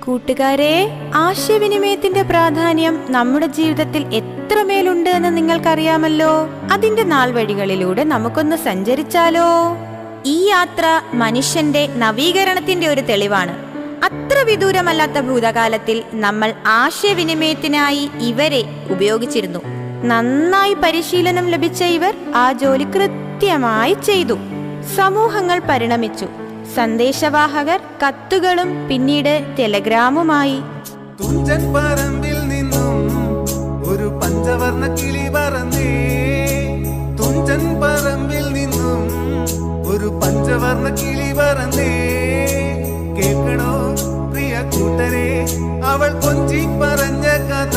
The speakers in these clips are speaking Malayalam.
കൂട്ടുകാരെ, ആശയവിനിമയത്തിന്റെ പ്രാധാന്യം നമ്മുടെ ജീവിതത്തിൽ എത്രമേലുണ്ട് എന്ന് നിങ്ങൾക്കറിയാമല്ലോ. അതിന്റെ നാൾവഴികളിലൂടെ നമുക്കൊന്ന് സഞ്ചരിച്ചാലോ? ഈ യാത്ര മനുഷ്യന്റെ നവീകരണത്തിന്റെ ഒരു തെളിവാണ്. അത്ര വിദൂരമല്ലാത്ത ഭൂതകാലത്തിൽ നമ്മൾ ആശയവിനിമയത്തിനായി ഇവരെ ഉപയോഗിച്ചിരുന്നു. നന്നായി പരിശീലനം ലഭിച്ച ഇവർ ആ ജോലി കൃത്യമായി ചെയ്തു. സമൂഹങ്ങൾ പരിണമിച്ചു. സന്ദേശവാഹകർ കത്തുകളും പിന്നീട് ടെലഗ്രാമുമായി. തുഞ്ചൻ പറമ്പിൽ നിന്നും ഒരു പഞ്ചവർണ്ണ കിളി പറന്നേ, തുഞ്ചൻ പറമ്പിൽ നിന്നും ഒരു പഞ്ചവർണ്ണ കിളി പറന്നേ. കേൾക്കണോ പ്രിയ കൂട്ടരെ, അവൾ കൊഞ്ചി പറഞ്ഞ കഥ,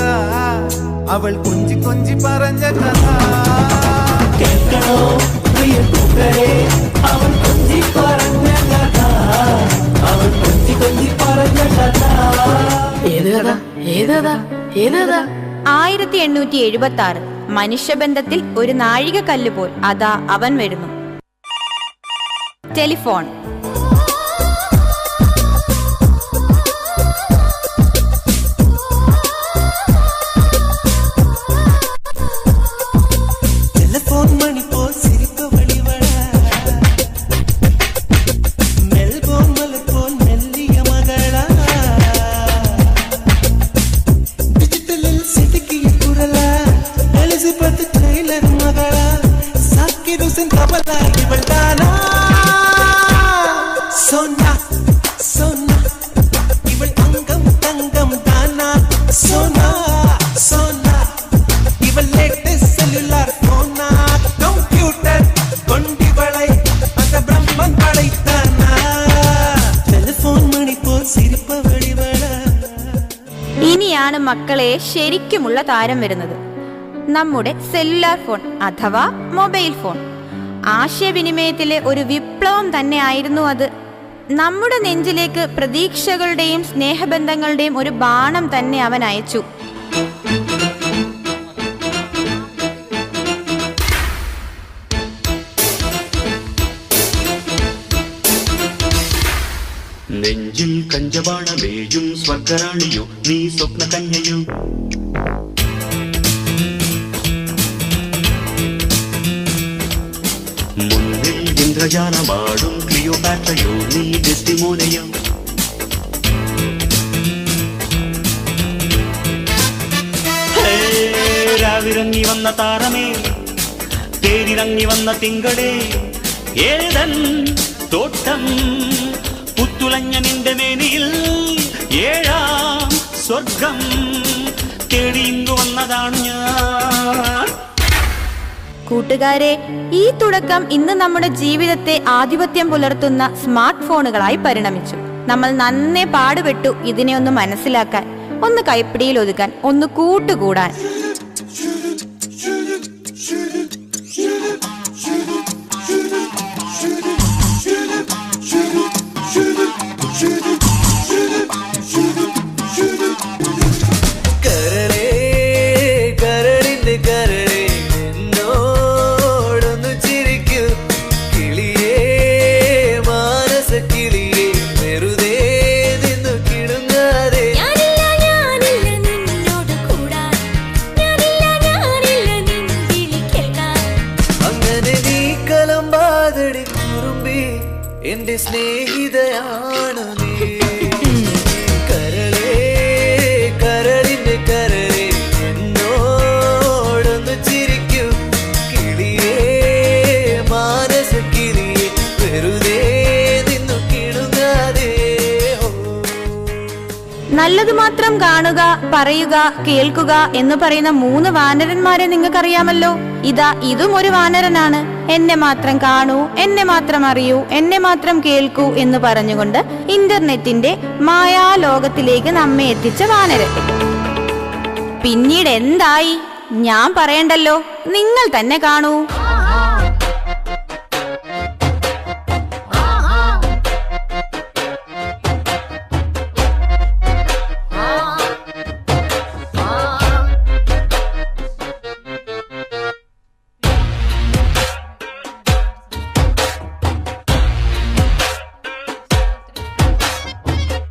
അവൾ കൊഞ്ചി കൊഞ്ചി പറഞ്ഞ കഥ. കേൾക്കണോ പ്രിയ കൂട്ടരെ, അവൾ കൊഞ്ചി പറഞ്ഞ കഥ, അവൾ കൊഞ്ചി കൊഞ്ചി പറഞ്ഞ കഥ. 1876 മനുഷ്യബന്ധത്തിൽ ഒരു നാഴികക്കല്ല് പോൽ അതാ അവൻ വരുന്നു. ടെലിഫോൺ. ഇനിയാണ് മക്കളെ ശരിക്കുമുള്ള താരം വരുന്നത്. നമ്മുടെ സെല്ലുലാർ ഫോൺ അഥവാ മൊബൈൽ ഫോൺ. ആശയവിനിമയത്തിലെ ഒരു വിപ്ലവം തന്നെ ആയിരുന്നു അത്. നമ്മുടെ നെഞ്ചിലേക്ക് പ്രതീക്ഷകളുടെയും സ്നേഹബന്ധങ്ങളുടെയും ഒരു ബാണം തന്നെ അവൻ അയച്ചു. നെഞ്ചിൽ കഞ്ചവാണമേയും സ്വർഗറാണിയോ നീ സ്വപ്ന കന്യയോ, മുന്നിൽ ഇന്ദ്രജാലമാടും ക്ലിയോപാട്രയോ നീ ഡെസ്റ്റിമോനയോ. രാവിറങ്ങി വന്ന താരമേ, തേരിറങ്ങി വന്ന തിങ്കളേ, ഏതൻ തോട്ടം പുത്തുലഞ്ഞ നിന്റെ മേനിയിൽ ഏഴാം സ്വർഗം തേടിയിങ്ങു വന്നതാണ് ഞാൻ. കൂട്ടുകാരെ, ഈ തുടക്കം ഇന്ന് നമ്മുടെ ജീവിതത്തെ ആധിപത്യം പുലർത്തുന്ന സ്മാർട്ട് ഫോണുകളായി പരിണമിച്ചു. നമ്മൾ നന്നേ പാടുപെട്ടു ഇതിനെ ഒന്ന് മനസ്സിലാക്കാൻ, ഒന്ന് കൈപ്പിടിയിൽ ഒതുക്കാൻ, ഒന്ന് കൂട്ടുകൂടാൻ. എന്റെ സ്നേഹിതയാണു നീ, കരളേ കരളിന്റെ കരളേ എന്നോടൊന്ന് ചിരിക്കൂ, കിളിയേ മാനസ കിളിയേ വെറുതെ നിന്നു കിടുങ്ങാതെ. നല്ലത് മാത്രം കാണുക, പറയുക, കേൾക്കുക എന്ന് പറയുന്ന 3 വാനരന്മാരെ നിങ്ങൾക്കറിയാമല്ലോ. ഇതും ഒരു വാനരനാണ്. എന്നെ മാത്രം കാണൂ, എന്നെ മാത്രം അറിയൂ, എന്നെ മാത്രം കേൾക്കൂ എന്ന് പറഞ്ഞുകൊണ്ട് ഇന്റർനെറ്റിന്റെ മായാലോകത്തിലേക്ക് നമ്മെ എത്തിച്ച വാനരൻ. പിന്നീട് എന്തായി ഞാൻ പറയണ്ടല്ലോ, നിങ്ങൾ തന്നെ കാണൂ.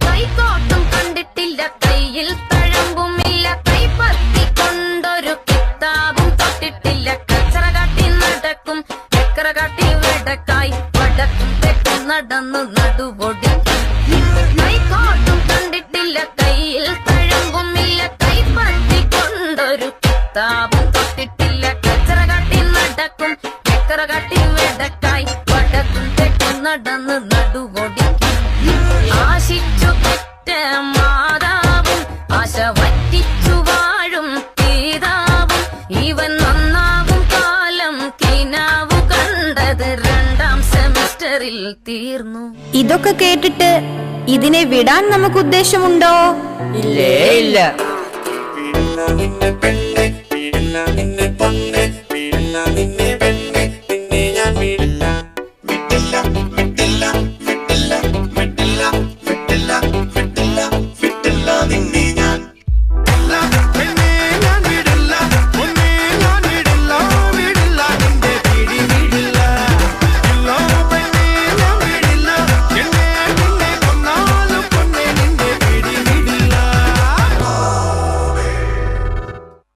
കൈക്കോട്ടും കണ്ടിട്ട് പെറ്റ മാതാവും ആശ വറ്റിച്ചു വാഴും പിതാവും ഇവൻ നന്നാവും കാലം കിനാവു കണ്ടത് 2ാം സെമസ്റ്ററിൽ തീർന്നു. ഇതൊക്കെ കേട്ടിട്ട് ഇതിനെ വിടാൻ നമുക്ക് ഉദ്ദേശമുണ്ടോ? ഇല്ലേ ഇല്ല.